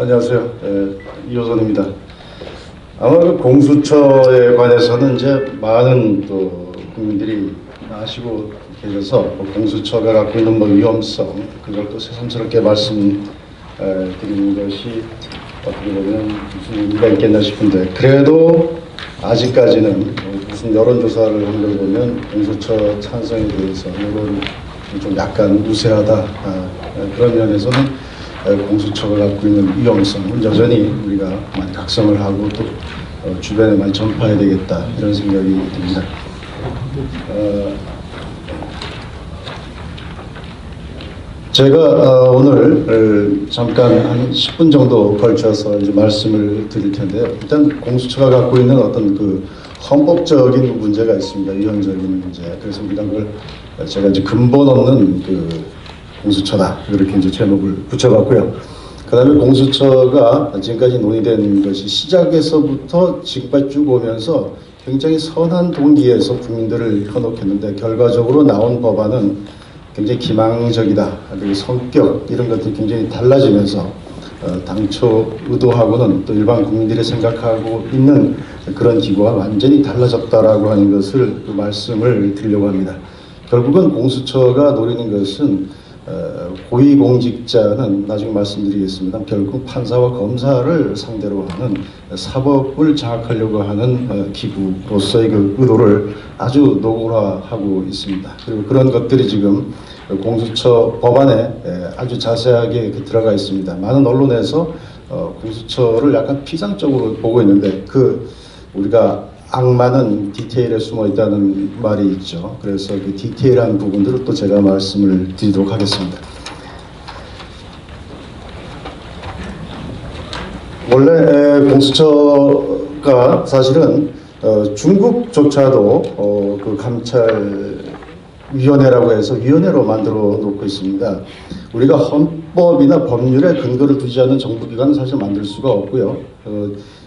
안녕하세요. 이호선입니다. 아마 그 공수처에 관해서는 이제 많은 또 국민들이 아시고 계셔서 공수처가 갖고 있는 위험성, 그걸 또 새삼스럽게 말씀드리는 것이 어떻게 보면 무슨 의미가 있겠나 싶은데, 그래도 아직까지는 무슨 여론조사를 한 걸 보면 공수처 찬성에 대해서 여론이 좀 약간 우세하다, 그런 면에서는 공수처가 갖고 있는 위험성은 여전히 우리가 많이 각성을 하고 또 주변에 많이 전파해야 되겠다, 이런 생각이 듭니다. 제가 오늘 잠깐 한 10분 정도 걸쳐서 이제 말씀을 드릴 텐데요. 일단 공수처가 갖고 있는 어떤 그 헌법적인 문제가 있습니다. 유형적인 문제. 그래서 우리가 그걸 제가 이제 근본 없는 그 공수처다, 이렇게 이제 제목을 붙여봤고요. 그 다음에 공수처가 지금까지 논의된 것이 시작에서부터 지금까지 쭉 오면서 굉장히 선한 동기에서 국민들을 현혹했는데, 결과적으로 나온 법안은 굉장히 기망적이다, 그리고 성격 이런 것들이 굉장히 달라지면서 당초 의도하고는 또 일반 국민들이 생각하고 있는 그런 기구와 완전히 달라졌다라고 하는 것을 말씀을 드리려고 합니다. 결국은 공수처가 노리는 것은 고위공직자는 나중에 말씀드리겠습니다. 결국 판사와 검사를 상대로 하는 사법을 장악하려고 하는 기구로서의 그 의도를 아주 노골화하고 있습니다. 그리고 그런 것들이 지금 공수처 법안에 아주 자세하게 들어가 있습니다. 많은 언론에서 공수처를 약간 피상적으로 보고 있는데, 우리가 악마는 디테일에 숨어 있다는 말이 있죠. 그래서 그 디테일한 부분들을 또 제가 말씀을 드리도록 하겠습니다. 원래 공수처가 사실은 중국조차도 그 감찰위원회라고 해서 위원회로 만들어 놓고 있습니다. 우리가 헌법이나 법률에 근거를 두지 않는 정부기관은 사실 만들 수가 없고요.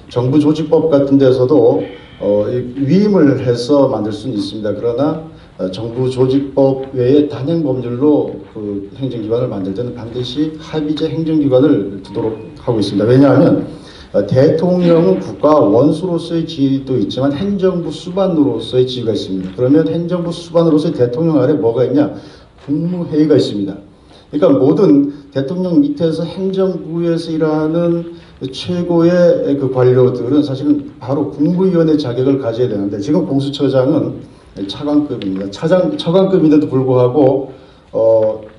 정부조직법 같은 데서도 위임을 해서 만들 수는 있습니다. 그러나 정부조직법 외에 단행법률로 그 행정기관을 만들 때는 반드시 합의제 행정기관을 두도록 하고 있습니다. 왜냐하면 대통령은 국가 원수로서의 지위도 있지만 행정부 수반으로서의 지위가 있습니다. 그러면 행정부 수반으로서의 대통령 아래 뭐가 있냐? 국무회의가 있습니다. 그러니까 모든 대통령 밑에서 행정부에서 일하는 최고의 그 관료들은 사실은 바로 국무위원의 자격을 가져야 되는데, 지금 공수처장은 차관급입니다. 차관급인데도 불구하고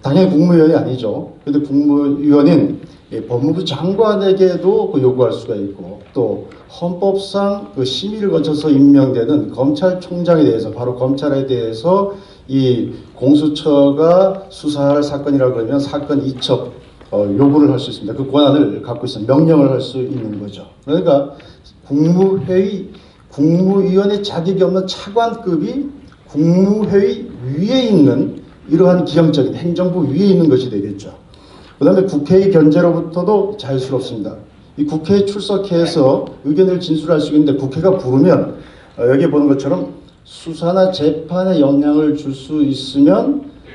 당연히 국무위원이 아니죠. 그런데 국무위원인 법무부 장관에게도 요구할 수가 있고, 또 헌법상 그 심의를 거쳐서 임명되는 검찰총장에 대해서, 바로 검찰에 대해서 이 공수처가 수사할 사건이라 그러면 사건 이첩 요구를 할 수 있습니다. 그 권한을 갖고 있습니다. 명령을 할 수 있는 거죠. 그러니까 국무회의, 국무위원의 자격이 없는 차관급이 국무회의 위에 있는 이러한 기형적인 행정부 위에 있는 것이 되겠죠. 그 다음에 국회의 견제로부터도 자유스럽습니다. 이 국회에 출석해서 의견을 진술할 수 있는데, 국회가 부르면 여기 보는 것처럼 수사나 재판에 영향을 줄 수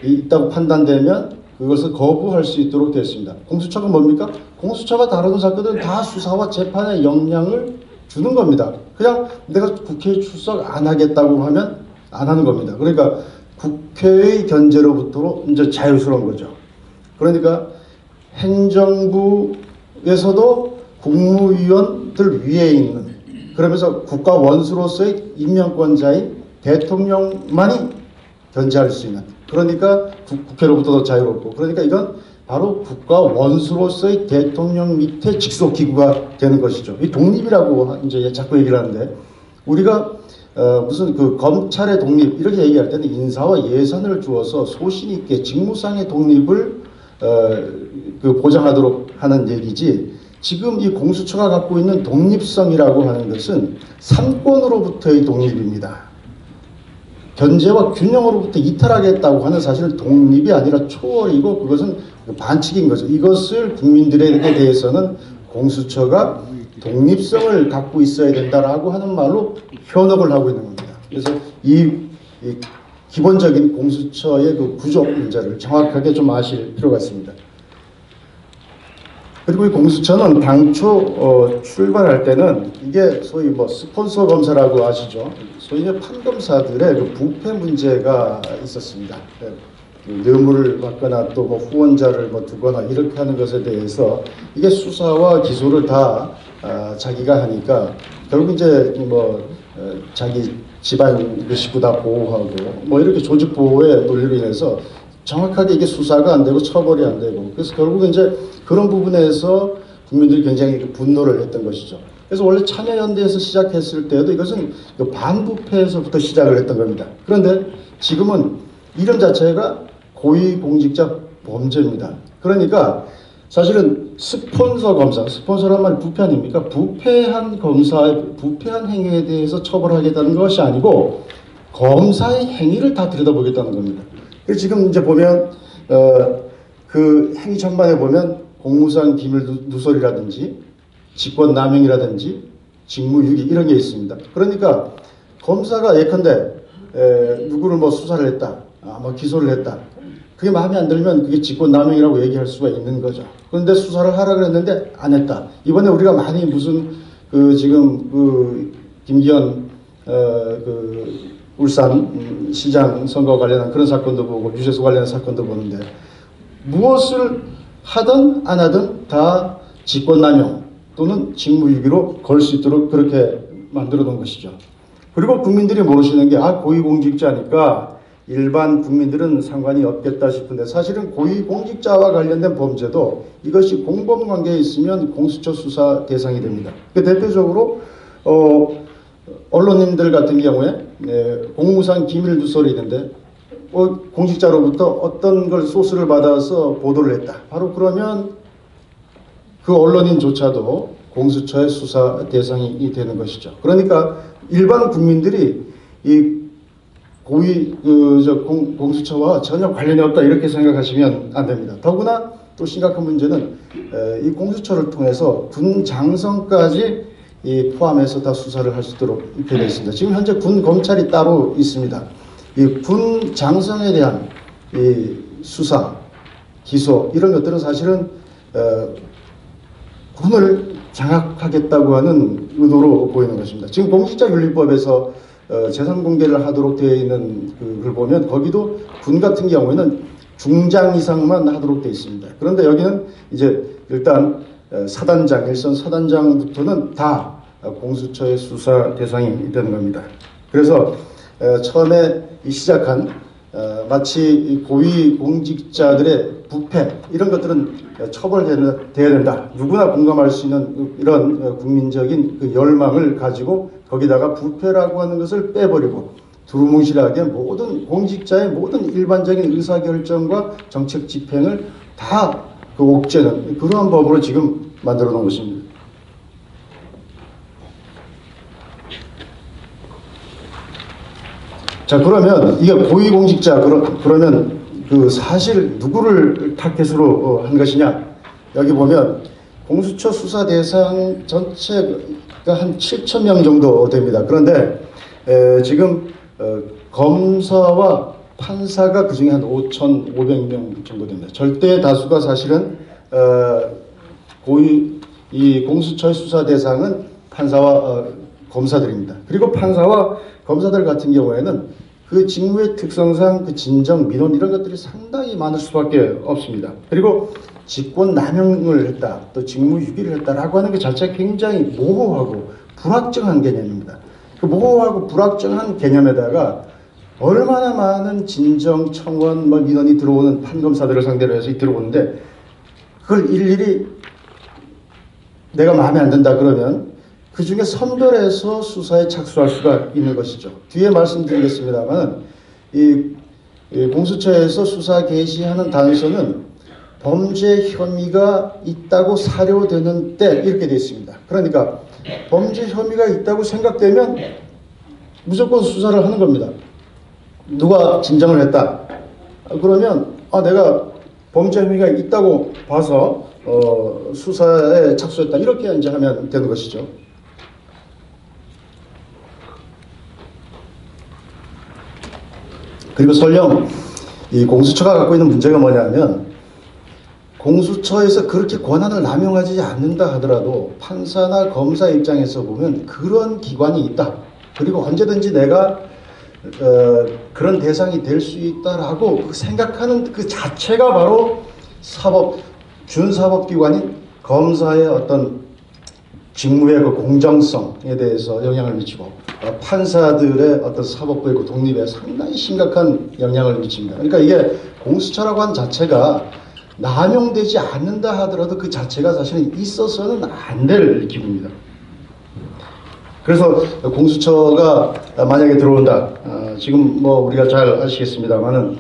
있다고 판단되면 그것을 거부할 수 있도록 되어 있습니다. 공수처가 뭡니까? 공수처가 다루는 사건은 다 수사와 재판에 영향을 주는 겁니다. 그냥 내가 국회에 출석 안 하겠다고 하면 안 하는 겁니다. 그러니까 국회의 견제로부터 이제 자유스러운 거죠. 그러니까 행정부에서도 국무위원들 위에 있는, 그러면서 국가 원수로서의 임명권자인 대통령만이 견제할 수 있는, 그러니까 국회로부터도 자유롭고, 그러니까 이건 바로 국가 원수로서의 대통령 밑에 직속 기구가 되는 것이죠. 이 독립이라고 이제 자꾸 얘기를 하는데, 우리가 무슨 그 검찰의 독립 이렇게 얘기할 때는 인사와 예산을 주어서 소신 있게 직무상의 독립을 보장하도록 하는 얘기지, 지금 이 공수처가 갖고 있는 독립성이라고 하는 것은 삼권으로부터의 독립입니다. 견제와 균형으로부터 이탈하겠다고 하는 사실은 독립이 아니라 초월이고, 그것은 반칙인 거죠. 이것을 국민들에게 대해서는 공수처가 독립성을 갖고 있어야 된다라고 하는 말로 현혹을 하고 있는 겁니다. 그래서 이 기본적인 공수처의 그 구조 문제를 정확하게 좀 아실 필요가 있습니다. 그리고 이 공수처는 당초 출발할 때는 이게 소위 뭐 스폰서 검사라고 아시죠? 소위 이제 판검사들의 그 부패 문제가 있었습니다. 뇌물을 받거나 또 뭐 후원자를 뭐 두거나 이렇게 하는 것에 대해서 이게 수사와 기소를 다 자기가 하니까 결국 이제 뭐 자기 집안 그 식구 다 보호하고 뭐 이렇게 조직 보호의 논리로 인해서 정확하게 이게 수사가 안 되고 처벌이 안 되고 그래서 결국은 이제 그런 부분에서 국민들이 굉장히 분노를 했던 것이죠. 그래서 원래 참여연대에서 시작했을 때도 이것은 반부패에서부터 시작을 했던 겁니다. 그런데 지금은 이름 자체가 고위공직자 범죄입니다. 그러니까 사실은 스폰서 검사, 스폰서란 말이 부패 아닙니까? 부패한 검사의 부패한 행위에 대해서 처벌하겠다는 것이 아니고 검사의 행위를 다 들여다보겠다는 겁니다. 그래서 지금 이제 보면 그 행위 전반에 보면 공무상 기밀 누설이라든지 직권남용이라든지 직무유기 이런 게 있습니다. 그러니까 검사가 예컨대 누구를 뭐 수사를 했다, 뭐 기소를 했다. 그게 마음에 안 들면 그게 직권남용이라고 얘기할 수가 있는 거죠. 그런데 수사를 하라 그랬는데 안 했다. 이번에 우리가 많이 무슨 그 지금 그 김기현 그 울산 시장 선거 관련한 그런 사건도 보고 유재수 관련한 사건도 보는데 무엇을 하든 안 하든 다 직권남용 또는 직무유기로 걸 수 있도록 그렇게 만들어 놓은 것이죠. 그리고 국민들이 모르시는 게 고위공직자니까 일반 국민들은 상관이 없겠다 싶은데 사실은 고위공직자와 관련된 범죄도 이것이 공범관계에 있으면 공수처 수사 대상이 됩니다. 대표적으로 언론인들 같은 경우에 공무상 기밀 누설이 있는데 공직자로부터 어떤 걸 소스를 받아서 보도를 했다. 바로 그러면 그 언론인조차도 공수처의 수사 대상이 되는 것이죠. 그러니까 일반 국민들이 이 공수처와 전혀 관련이 없다 이렇게 생각하시면 안 됩니다. 더구나 또 심각한 문제는 이 공수처를 통해서 군 장성까지 포함해서 다 수사를 할 수 있도록 이렇게 되어 있습니다. 지금 현재 군 검찰이 따로 있습니다. 이 군 장성에 대한 이 수사, 기소 이런 것들은 사실은 군을 장악하겠다고 하는 의도로 보이는 것입니다. 지금 공직자윤리법에서 재산 공개를 하도록 되어 있는 그걸 보면 거기도 군 같은 경우에는 중장 이상만 하도록 되어 있습니다. 그런데 여기는 이제 일단 사단장, 일선 사단장부터는 다 공수처의 수사 대상이 되는 겁니다. 그래서 처음에 시작한 마치 고위 공직자들의 부패 이런 것들은 처벌돼야 된다. 누구나 공감할 수 있는 이런 국민적인 그 열망을 가지고 거기다가 부패라고 하는 것을 빼버리고 두루뭉실하게 모든 공직자의 모든 일반적인 의사결정과 정책 집행을 다 그 옥죄는 그러한 법으로 지금 만들어 놓은 것입니다. 자, 그러면 이게 고위공직자 그러면 그 사실 누구를 타겟으로 한 것이냐? 여기 보면 공수처 수사 대상 전체가 한 7,000명 정도 됩니다. 그런데 지금 검사와 판사가 그중에 한 5,500명 정도 됩니다. 절대 다수가 사실은 이 공수처의 수사 대상은 판사와 검사들입니다. 그리고 판사와 검사들 같은 경우에는 그 직무의 특성상 그 진정, 민원 이런 것들이 상당히 많을 수밖에 없습니다. 그리고 직권 남용을 했다, 또 직무유기를 했다라고 하는 것 자체가 굉장히 모호하고 불확정한 개념입니다. 그 모호하고 불확정한 개념에다가 얼마나 많은 진정, 청원, 민원이 들어오는 판검사들을 상대로 해서 들어오는데 그걸 일일이 내가 마음에 안 든다 그러면 그 중에 선별해서 수사에 착수할 수가 있는 것이죠. 뒤에 말씀드리겠습니다만 이 공수처에서 수사 개시하는 단서는 범죄 혐의가 있다고 사료되는 때 이렇게 되어 있습니다. 그러니까 범죄 혐의가 있다고 생각되면 무조건 수사를 하는 겁니다. 누가 진정을 했다. 그러면 내가 범죄 혐의가 있다고 봐서 수사에 착수했다. 이렇게 이제 하면 되는 것이죠. 그리고 설령 이 공수처가 갖고 있는 문제가 뭐냐면 공수처에서 그렇게 권한을 남용하지 않는다 하더라도 판사나 검사 입장에서 보면 그런 기관이 있다. 그리고 언제든지 내가 그런 대상이 될 수 있다라고 생각하는 그 자체가 바로 준사법기관인 검사의 어떤 직무의 그 공정성에 대해서 영향을 미치고 판사들의 어떤 사법부의 그 독립에 상당히 심각한 영향을 미칩니다. 그러니까 이게 공수처라고 한 자체가 남용되지 않는다 하더라도 그 자체가 사실은 있어서는 안 될 기구입니다. 그래서 공수처가 만약에 들어온다, 지금 뭐 우리가 잘 아시겠습니다만은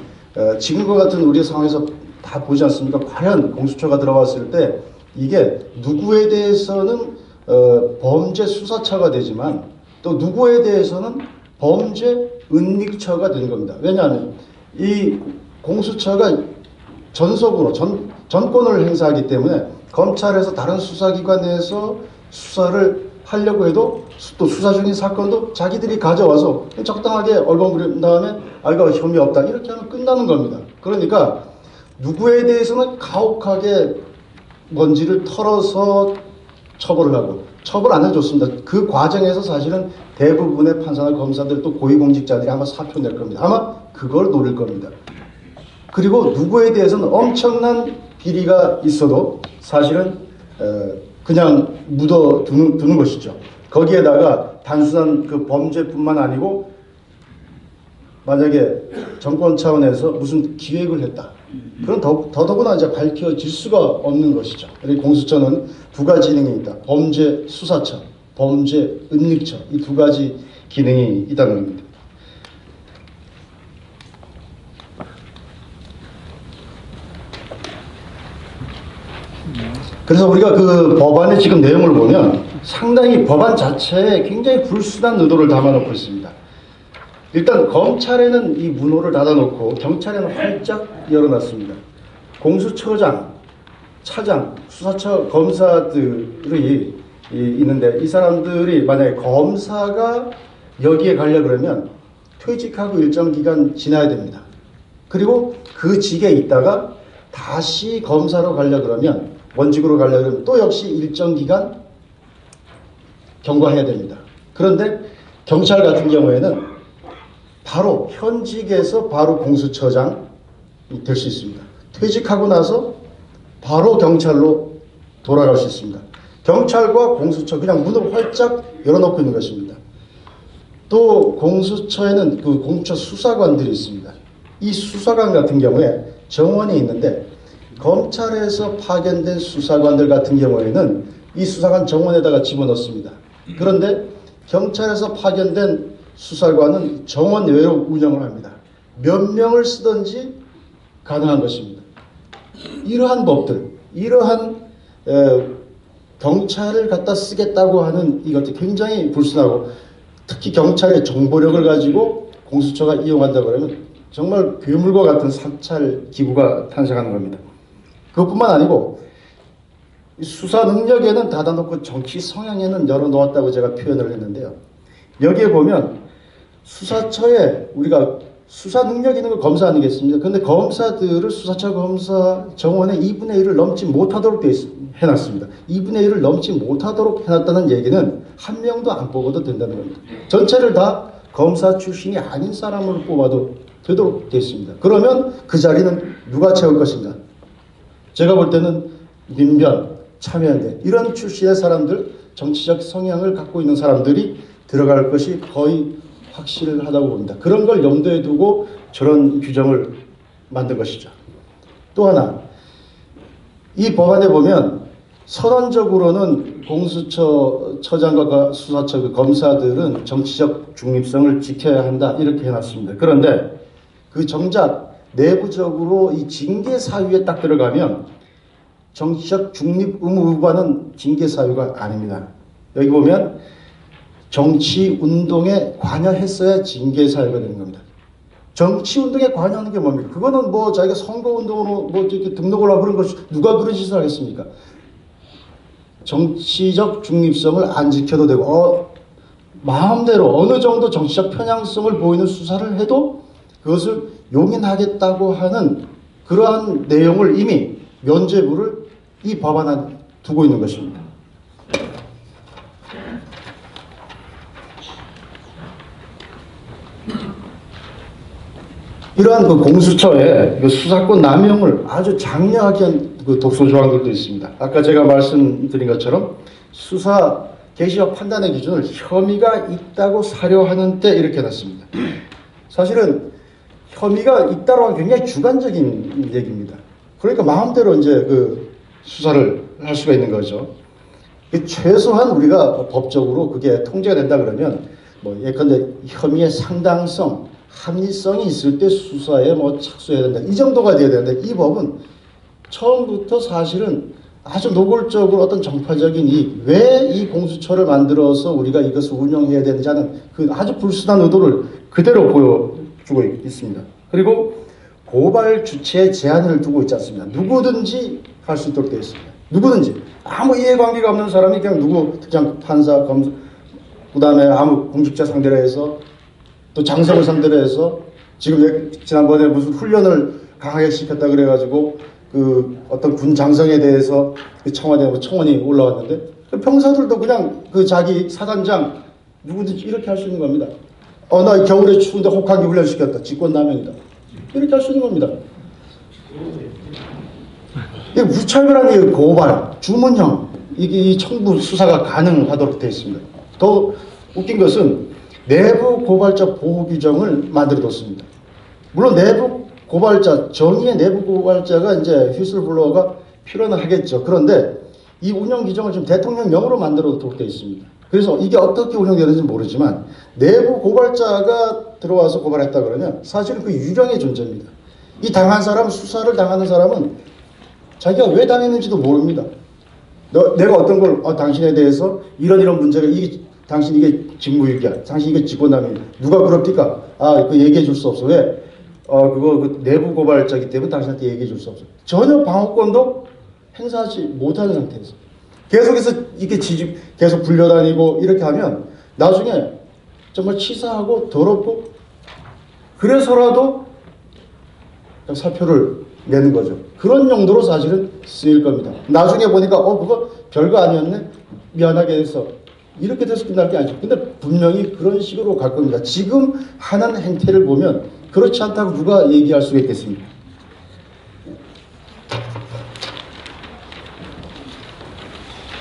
지금과 같은 우리 상황에서 다 보지 않습니까? 과연 공수처가 들어왔을 때 이게 누구에 대해서는 범죄 수사처가 되지만 또 누구에 대해서는 범죄 은닉처가 되는 겁니다. 왜냐하면 이 공수처가 전속으로 전권을 행사하기 때문에 검찰에서 다른 수사기관에서 수사를 하려고 해도 또 수사 중인 사건도 자기들이 가져와서 적당하게 얼버무린 다음에 이거 혐의 없다 이렇게 하면 끝나는 겁니다. 그러니까 누구에 대해서는 가혹하게 먼지를 털어서 처벌을 하고 처벌 안 해줬습니다. 그 과정에서 사실은 대부분의 판사나 검사들 또 고위공직자들이 아마 사표 낼 겁니다. 아마 그걸 노릴 겁니다. 그리고 누구에 대해서는 엄청난 비리가 있어도 사실은 그냥 묻어두는 것이죠. 거기에다가 단순한 그 범죄뿐만 아니고 만약에 정권 차원에서 무슨 기획을 했다. 그럼 더더구나 이제 밝혀질 수가 없는 것이죠. 그리고 공수처는 두 가지 기능이 있다. 범죄 수사처, 범죄 은닉처 이 두 가지 기능이 있다는 겁니다. 그래서 우리가 그 법안의 지금 내용을 보면 상당히 법안 자체에 굉장히 불순한 의도를 담아놓고 있습니다. 일단 검찰에는 이 문호를 닫아놓고 경찰에는 활짝 열어놨습니다. 공수처장, 차장, 수사처 검사들이 있는데 이 사람들이 만약에 검사가 여기에 가려고 그러면 퇴직하고 일정 기간 지나야 됩니다. 그리고 그 직에 있다가 다시 검사로 가려고 그러면 원직으로 가려고 그러면 또 역시 일정 기간 경과해야 됩니다. 그런데 경찰 같은 경우에는 바로 현직에서 바로 공수처장이 될 수 있습니다. 퇴직하고 나서 바로 경찰로 돌아갈 수 있습니다. 경찰과 공수처 그냥 문을 활짝 열어놓고 있는 것입니다. 또 공수처에는 그 공수처 수사관들이 있습니다. 이 수사관 같은 경우에 정원이 있는데 검찰에서 파견된 수사관들 같은 경우에는 이 수사관 정원에다가 집어넣습니다. 그런데 경찰에서 파견된 수사관은 정원 외로 운영을 합니다. 몇 명을 쓰든지 가능한 것입니다. 이러한 법들, 이러한 경찰을 갖다 쓰겠다고 하는 이것도 굉장히 불순하고 특히 경찰의 정보력을 가지고 공수처가 이용한다 그러면 정말 괴물과 같은 사찰 기구가 탄생하는 겁니다. 그것뿐만 아니고 수사 능력에는 닫아놓고 정치 성향에는 열어놓았다고 제가 표현을 했는데요. 여기에 보면 수사처에 우리가 수사 능력 있는 걸 검사 아니겠습니까? 그런데 검사들을 수사처 검사 정원의 2분의 1을 넘지 못하도록 해놨습니다. 2분의 1을 넘지 못하도록 해놨다는 얘기는 한 명도 안 뽑아도 된다는 겁니다. 전체를 다 검사 출신이 아닌 사람으로 뽑아도 되도록 되어 있습니다. 그러면 그 자리는 누가 채울 것인가? 제가 볼 때는 민변, 참여연대 이런 출신의 사람들, 정치적 성향을 갖고 있는 사람들이 들어갈 것이 거의 확실하다고 봅니다. 그런 걸 염두에 두고 저런 규정을 만든 것이죠. 또 하나, 이 법안에 보면 선언적으로는 공수처처장과 수사처 그 검사들은 정치적 중립성을 지켜야 한다 이렇게 해놨습니다. 그런데 그 정작 내부적으로 이 징계 사유에 딱 들어가면 정치적 중립 의무 위반은 징계 사유가 아닙니다. 여기 보면 정치 운동에 관여했어야 징계 사유가 되는 겁니다. 정치 운동에 관여하는 게 뭡니까? 그거는 뭐 자기가 선거 운동으로 뭐 이렇게 등록을 하고 그런 것이 누가 그런 짓을 하겠습니까? 정치적 중립성을 안 지켜도 되고 마음대로 어느 정도 정치적 편향성을 보이는 수사를 해도 그것을 용인하겠다고 하는 그러한 내용을 이미 면죄부를 이 법안에 두고 있는 것입니다. 이러한 그 공수처의 그 수사권 남용을 아주 장려하게 한 그 독소 조항들도 있습니다. 아까 제가 말씀드린 것처럼 수사 개시와 판단의 기준을 혐의가 있다고 사료하는 때 이렇게 해놨습니다. 사실은 혐의가 있다고 하는 굉장히 주관적인 얘기입니다. 그러니까 마음대로 이제 그 수사를 할 수가 있는 거죠. 최소한 우리가 법적으로 그게 통제가 된다 그러면 뭐 예컨대 혐의의 상당성, 합리성이 있을 때 수사에 뭐 착수해야 된다. 이 정도가 돼야 되는데 이 법은 처음부터 사실은 아주 노골적으로 어떤 정파적인 이익, 왜 이 공수처를 만들어서 우리가 이것을 운영해야 되는지 하는 그 아주 불순한 의도를 그대로 보여주고 있습니다. 그리고 고발 주체의 제한을 두고 있지 않습니다. 누구든지 할 수 있도록 되어 있습니다. 누구든지 아무 이해관계가 없는 사람이 그냥 그냥 판사, 검사, 그 다음에 아무 공직자 상대로 해서 또 장성을 상대로 해서 지난번에 무슨 훈련을 강하게 시켰다 그래가지고 그 어떤 군 장성에 대해서 그 청원이 올라왔는데 그 병사들도 그냥 그 자기 사단장 누구든지 이렇게 할 수 있는 겁니다. 나 겨울에 추운데 혹하게 훈련시켰다. 직권남용이다. 이렇게 할 수 있는 겁니다. 이 무차별한 고발, 주문형 이 청부 수사가 가능하도록 되어 있습니다. 더 웃긴 것은 내부 고발자 보호 규정을 만들어뒀습니다. 물론 내부 고발자, 정의의 내부 고발자가 이제 휘슬블로어가 필요는 하겠죠. 그런데 이 운영 규정을 지금 대통령령으로 만들어두도록 되어 있습니다. 그래서 이게 어떻게 운영되는지 모르지만 내부 고발자가 들어와서 고발했다 그러면 사실은 그 유령의 존재입니다. 이 당한 사람, 수사를 당하는 사람은 자기가 왜 당했는지도 모릅니다. 내가 어떤 걸 당신에 대해서 이런 문제가 당신 이게 직무유기야. 당신 이게 직권남용이야. 누가 그럽니까? 그 얘기해 줄 수 없어. 왜? 그 내부 고발자이기 때문에 당신한테 얘기해 줄 수 없어. 전혀 방어권도 행사하지 못하는 상태에서 계속해서 이렇게 계속 불려다니고 이렇게 하면 나중에 정말 치사하고 더럽고 그래서라도 사표를 내는 거죠. 그런 용도로 사실은 쓰일 겁니다. 나중에 보니까 그거 별거 아니었네. 미안하게 해서 이렇게 돼서 끝날 게 아니죠. 근데 분명히 그런 식으로 갈 겁니다. 지금 하는 행태를 보면 그렇지 않다고 누가 얘기할 수가 있겠습니까?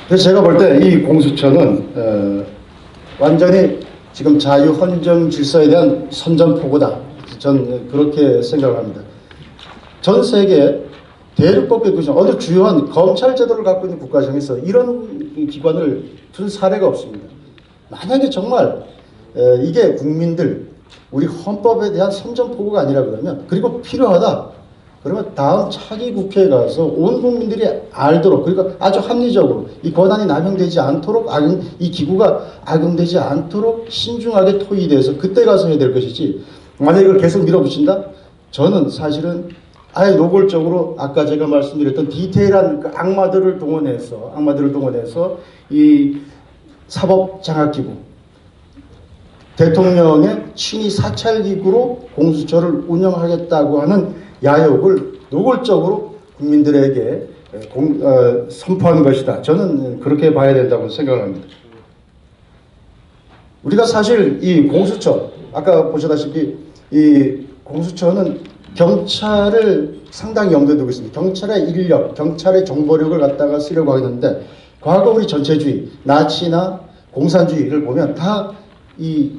그래서 제가 볼 때 이 공수처는 완전히 지금 자유헌정 질서에 대한 선전포고다. 전 그렇게 생각을 합니다. 전 세계 대륙법의 구성, 어느 주요한 검찰 제도를 갖고 있는 국가 중에서 이런 기관을 둔 사례가 없습니다. 만약에 정말 이게 국민들, 우리 헌법에 대한 선전포고가 아니라 그러면, 그리고 필요하다 그러면 다음 차기 국회에 가서 온 국민들이 알도록, 그러니까 아주 합리적으로 이 권한이 남용되지 않도록, 이 기구가 악용되지 않도록 신중하게 토의돼서 그때 가서 해야 될 것이지, 만약에 이걸 계속 밀어붙인다? 저는 사실은 아예 노골적으로 아까 제가 말씀드렸던 디테일한 그 악마들을 동원해서 이 사법장악기구, 대통령의 친위 사찰기구로 공수처를 운영하겠다고 하는 야욕을 노골적으로 국민들에게 선포한 것이다. 저는 그렇게 봐야 된다고 생각을 합니다. 우리가 사실 이 공수처, 아까 보셨다시피 이 공수처는 경찰을 상당히 염두에 두고 있습니다. 경찰의 인력, 경찰의 정보력을 갖다가 쓰려고 하는데 과거 우리 전체주의, 나치나 공산주의를 보면 다 이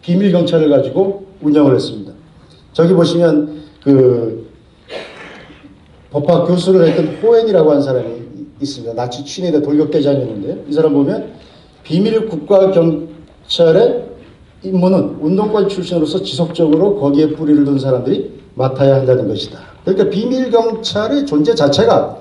비밀 경찰을 가지고 운영을 했습니다. 저기 보시면 그 법학 교수를 했던 호엔이라고 하는 사람이 있습니다. 나치 친위대 돌격대장이었는데 이 사람 보면 비밀 국가 경찰의 임무는 운동권 출신으로서 지속적으로 거기에 뿌리를 둔 사람들이 맡아야 한다는 것이다. 그러니까 비밀 경찰의 존재 자체가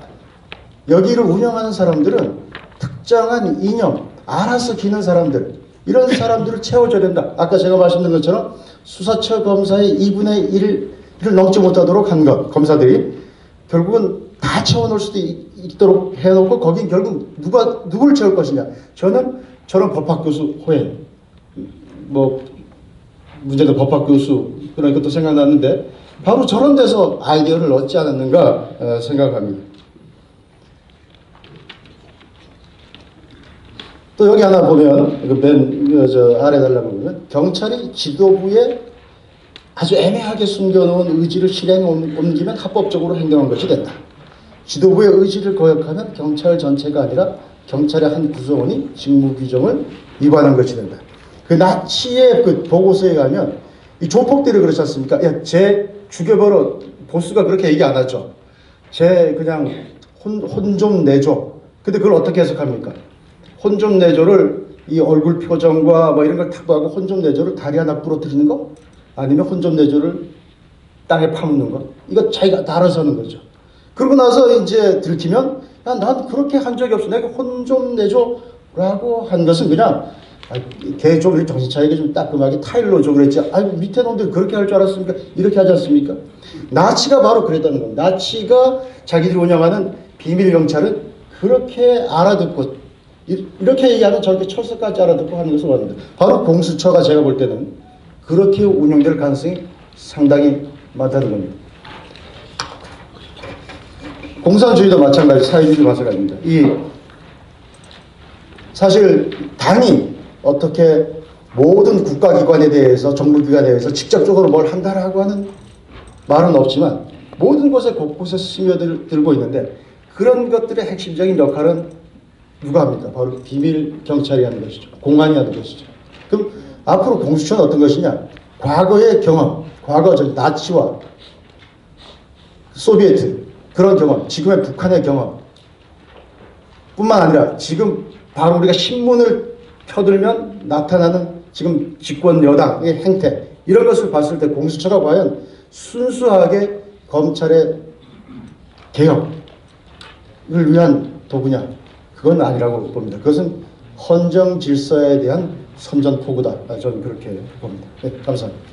여기를 운영하는 사람들은 특정한 이념, 알아서 기는 사람들, 이런 사람들을 채워줘야 된다. 아까 제가 말씀드린 것처럼 수사처 검사의 2분의 1을 넘지 못하도록 한 것, 검사들이 결국은 다 채워놓을 수도 있도록 해놓고 거긴 결국 누구를 채울 것이냐. 저는 법학교수 호행, 문제도 법학교수 그런 것도 생각났는데 바로 저런 데서 아이디어를 얻지 않았는가 생각합니다. 또 여기 하나 보면 맨 아래 달라고 보면 경찰이 지도부에 아주 애매하게 숨겨놓은 의지를 실행에 옮기면 합법적으로 행동한 것이 된다. 지도부의 의지를 거역하면 경찰 전체가 아니라 경찰의 한 구성원이 직무 규정을 위반한 것이 된다. 그 나치의 그 보고서에 가면 이 조폭들이 그렇지 않습니까? 야, 쟤 죽여버려. 보스가 그렇게 얘기 안 하죠. 쟤 그냥 혼 좀 내줘. 근데 그걸 어떻게 해석합니까? 혼 좀 내줘를 이 얼굴 표정과 뭐 이런 걸 탁구하고 혼 좀 내줘를 다리 하나 부러뜨리는 거? 아니면 혼 좀 내줘를 땅에 파묻는 거? 이거 자기가 다 알아서 하는 거죠. 그러고 나서 이제 들키면 야, 난 그렇게 한 적이 없어. 내가 혼 좀 내줘 라고 한 것은 그냥 걔 좀 정신 차리게 좀 따끔하게 타일로 줘 그랬지. 아이고 밑에 놈들 그렇게 할 줄 알았습니까? 이렇게 하지 않습니까? 나치가 바로 그랬다는 겁니다. 나치가 자기들이 운영하는 비밀 경찰은 그렇게 알아듣고 이렇게 얘기하면 저렇게 철석까지 알아듣고 하는 것을 봤는데 바로 공수처가 제가 볼 때는 그렇게 운영될 가능성이 상당히 많다는 겁니다. 공산주의도 마찬가지, 사회주의도 마찬가지입니다. 사실 당이 어떻게 모든 국가기관에 대해서 정부기관에 대해서 직접적으로 뭘 한다라고 하는 말은 없지만 모든 곳에 곳곳에 스며들고 있는데 그런 것들의 핵심적인 역할은 누가 합니까? 바로 비밀 경찰이 하는 것이죠. 공안이 하는 것이죠. 그럼 앞으로 공수처는 어떤 것이냐? 과거의 경험, 과거 나치와 소비에트 그런 경험, 지금의 북한의 경험 뿐만 아니라 지금 바로 우리가 신문을 펴들면 나타나는 지금 집권 여당의 행태 이런 것을 봤을 때 공수처가 과연 순수하게 검찰의 개혁을 위한 도구냐? 그건 아니라고 봅니다. 그것은 헌정 질서에 대한 선전포고다. 저는 그렇게 봅니다. 네, 감사합니다.